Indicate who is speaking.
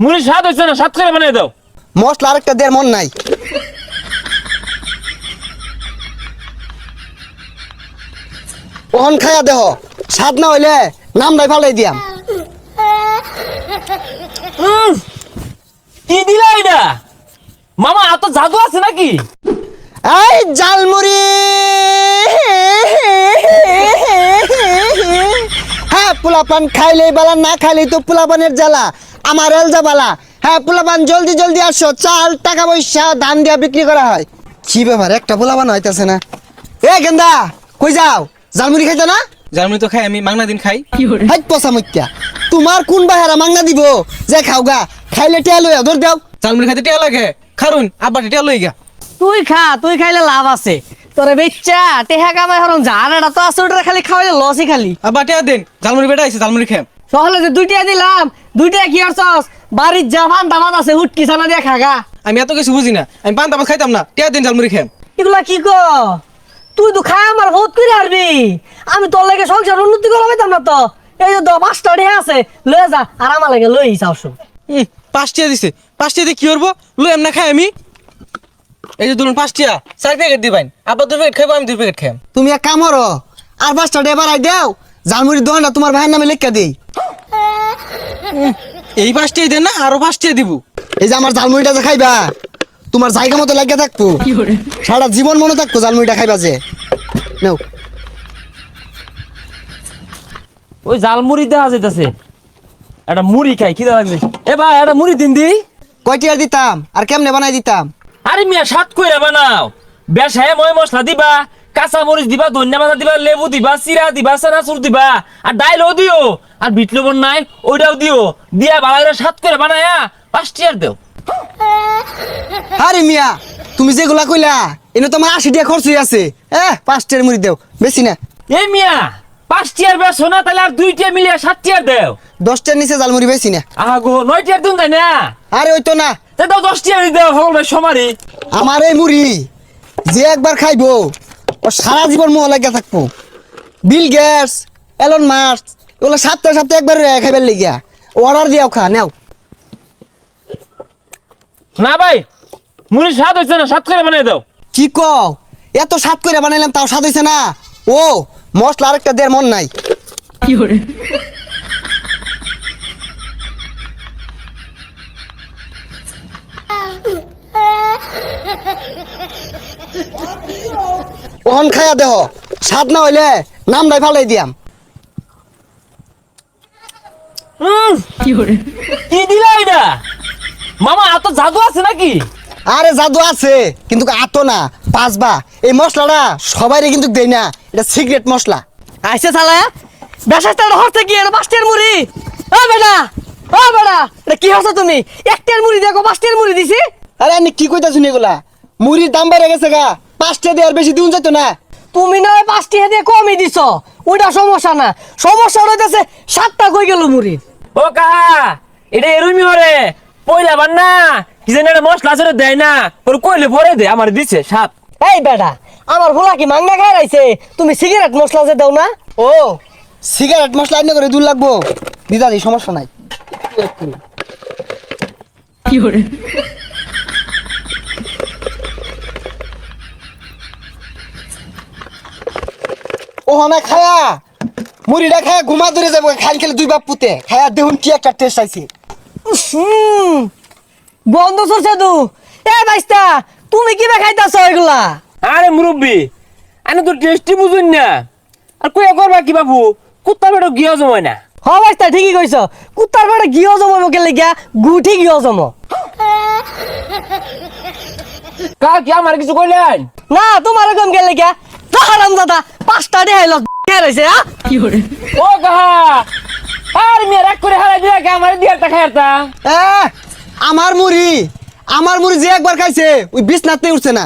Speaker 1: মুড়ি স্বাদ হইছে না, স্বাদ করে বানাই দাও।
Speaker 2: মশলা আরেকটা দেড় মন নাই। ওহন খায়া দেহ, স্বাদ না হইলে নাম নাই ফালাই দিয়াম।
Speaker 1: কি দিলা এটা? মামা এত জাদু আছে নাকি?
Speaker 2: এই জালমুড়ি, হ্যাঁ পোলাপান খাইলেই বালা, না খাইলেই তো পোলাপানের জ্বালা। আমার এলজা বালা। হ্যাঁ পোলাপান জলদি জলদি আসো, চাল টাকা পয়সা ধান দিয়া বিক্রি করা হয়। কি ব্যাপার, একটা পোলাপান হইতাছে না। এ গেন্দা কই যাও? জালমুড়ি খাইতে না?
Speaker 3: জার্মানি তো খাই, আমি মাংনা দিন খাই।
Speaker 2: হাই পচা মত্যা, তোমার কোন বাহারা মাংনা দিব যে খাওগা? খাইলে টিয়া লইয়া ধর দাও।
Speaker 3: জার্মানি খাইতে টিয়া লাগে, খারুন আব্বা টিয়া লই গা।
Speaker 4: তুই খা, তুই খাইলে লাভ আছে। তোরে বেচ্চা টেহা কামাই হরম জানাটা তো আছে, ওটা খালি খাওয়াইলে লসই খালি।
Speaker 3: আব্বা টিয়া দেন, জার্মানি বেটা আইছে, জার্মানি খাম।
Speaker 4: সহলে যে দুইটা দিলাম, দুইটা কি করছস? বাড়ির জাফান দামাত আছে, হুটকি ছানা দিয়া খাগা।
Speaker 3: আমি এত কিছু বুঝি না, আমি পান তামাক খাইতাম না, টিয়া দেন জার্মানি খাম।
Speaker 4: এগুলা কি ক? তুই তো খাই আমার বহুত করে হারবি। আমি তোর লাগে সংসার উন্নতি করা পাইতাম না তো। এই যে 5টা ঢে আছে, লয়ে যা আর আমার লাগে লই যাও শুন।
Speaker 3: 5 টিয়া দিছে, 5 টিয়া দিয়ে কি করবো? লই এমনা খাই আমি। এই যে ধরুন 5 টিয়া 4 প্যাকেট দিবেন, আব্বা 2 প্যাকেট খাইবো, আমি 2 প্যাকেট খাম।
Speaker 2: তুমি এক কাম করো, আর 5টা ডে বাড়াই দাও, জালমুড়ির দোকানটা তোমার ভাইয়ের নামে লেখা দেই।
Speaker 3: এই 5 টিয়া দেন না, আরো 5 টিয়া দিব।
Speaker 2: এই যে আমার জালমুড়িটা যে খাইবা, তোমার জায়গা মতো লাগিয়ে থাকবো, সারা জীবন মনে থাকবো জালমুড়িটা খাইবা যে। নাও।
Speaker 1: ওই জাল মুড়ি দেওয়া যাইতেছে, একটা মুড়ি খাই, খিদা লাগছে। এ ভাই একটা মুড়ি দিন দি।
Speaker 2: কয়টি আর দিতাম, আর কেমনে বানাই দিতাম?
Speaker 1: আরে মিয়া স্বাদ কইরা বানাও। বেশায় ময় মশলা দিবা, কাঁচা মরিচ দিবা, ধনিয়া পাতা দিবা, লেবু দিবা, চিরা দিবা, চানাচুর দিবা, আর ডাইলও দিও, আর বিট লবণ নাই ওইটাও দিও, দিয়া ভালো করে স্বাদ করে বানায়া 5 টিয়ার দেও।
Speaker 2: আরে মিয়া, তুমি যেগুলা কইলা এনে তোমার 80 টাকা খরচ হয়ে আছে। 5টার মুড়ি দেও, বেশি না।
Speaker 1: এ মিয়া 5 টিয়ার বেশো না, তাহলে আর 2 টিয়া মিলিয়ে 7 টিয়ার দেও।
Speaker 2: 10টার নিচে জালমুড়ি বেশি না।
Speaker 1: আগো 9 টিয়ার দিন তাই না?
Speaker 2: আরে ওই তো না,
Speaker 1: তা দাও 10 টিয়ার দেও, সকল ভাই সমারি।
Speaker 2: আমার এই মুড়ি যে একবার খাইবো ও সারা জীবন মোহ লাগিয়া থাকবো। বিল গেটস, এলন মাস্ক ওগুলো সপ্তাহে সপ্তাহে একবার খাইবার লেগিয়া অর্ডার দিয়াও খা নাও।
Speaker 1: না ভাই মুড়ি স্বাদ হইছে না, স্বাদ করে বানাই দাও।
Speaker 2: কি কও? এত স্বাদ করে বানাইলাম তাও স্বাদ হইছে না? ও মশলা আরেকটা দেড় মন নাই। ওহন খায়া দেহ, স্বাদ না হইলে নাম নাই ফালাই দিয়াম।
Speaker 1: কি দিলা এটা? মামা এত জাদু আছে নাকি?
Speaker 2: আরে জাদু আছে, কিন্তু আতো না পাঁচবা। এই মশলাটা সবাইরে কিন্তু দেই না, এটা সিক্রেট মশলা।
Speaker 4: আইসে শালা, বেশাটা হচ্ছে কি? এটা 5টার মুড়ি। ও বেটা, ও বেটা, এটা কি হচ্ছে তুমি? 1টার মুড়ি দেখো 5টার মুড়ি দিছি।
Speaker 2: আরে আমি কি কইতা শুনি এগুলা? মুড়ির দাম বেড়ে গেছে গা, 5টা দিয়ে আর বেশি দিন যেত না।
Speaker 4: তুমি নয় 5টা দিয়ে কমই দিছ, ওইটা সমস্যা না। সমস্যা হইতেছে 7টা কই গেল মুড়ি।
Speaker 1: ও কাহা এটা এরুমি হরে পয়লা বান না, কি জানি একটা মশলা আছে দেয় না, ওর কইলে পরে দে, আমার দিছে সাপ।
Speaker 4: এই বেটা, আমার ভোলা কি মাংনা খাই রাইছে? তুমি সিগারেট মশলা যে দাও না?
Speaker 2: ও সিগারেট মশলা আইনে করে দূর লাগবো, দিদা দি সমস্যা নাই। ও না খায়া মুড়িটা খায়া ঘুমা ধরে যাবো, খাইল খেলে 2 বাপ পুতে খায়া দেখুন কি একটা টেস্ট আইছে।
Speaker 4: বন্ধ করছে তু। এ বাইস্তা, তুমি কি বে খাইতাছ এগুলা?
Speaker 1: আরে মুরব্বি আমি তো টেস্টি বুঝুন না, আর কই করবা কি বাবু, কুত্তা বেটা গিয়া জমায় না।
Speaker 4: হ বাইস্তা ঠিকই কইছ, কুত্তার বেটা গিয়ে জমাবো কে লাগিয়া? গুঠি গিয়ে জমো
Speaker 1: কা কি আমার কিছু কইলেন
Speaker 4: না, তোমার কম কে লাগিয়া? হারাম দাদা 5টা দিয়ে হাইল রইছে।
Speaker 1: ও কাহা আর মেরা করে হারাই দিয়া কে আমার দিয়া টা খাইতা।
Speaker 2: আমার মুড়ি যে একবার খাইছে ওই বিছনাতে উঠছে না।